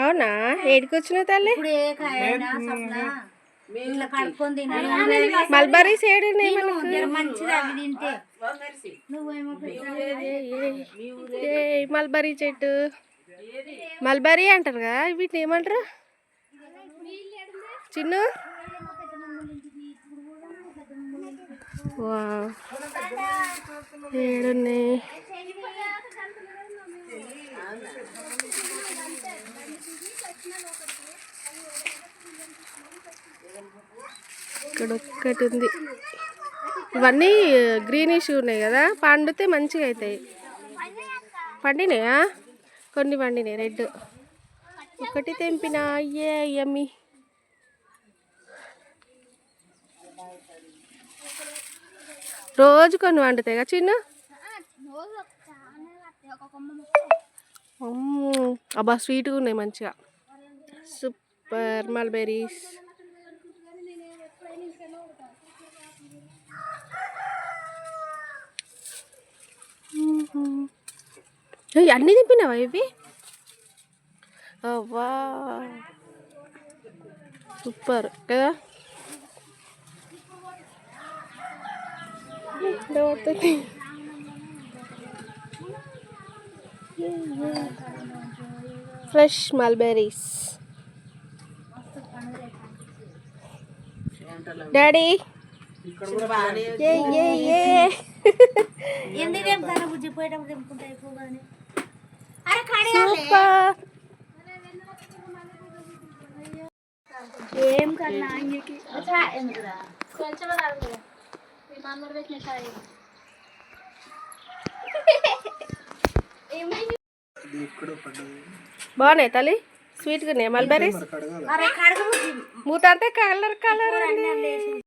అవునా? ఏడికి వచ్చినావు తల్లి? మల్బరీస్ ఏడు మల్బరీ చెట్టు, మల్బరీ అంటారు కదా, వీటిని ఏమంటారు చిన్ను? ఏడున్నాయి? ఇక్కడ ఒక్కటి ఉంది. ఇవన్నీ గ్రీనిష్ ఉన్నాయి కదా, పండితే మంచిగా అవుతాయి. పండినాయా? కొన్ని పండినాయి రెడ్. ఒకటి తెంపినా. అయ్యే యమ్మీ. రోజు కొన్ని వండుతాయి కదా చిన్న? అబ్బా స్వీట్గా ఉన్నాయి మంచిగా. Super mulberries. అన్నీ తింపినావా ఇవి? అవ్వా సూపర్ కదా. Fresh mulberries. డాడీ ఏం కన్నా బాగున్నాయి తల్లి, స్వీట్గా ఉన్నాయి మల్బెరీస్. మూత అంతా కలర్ కలర్.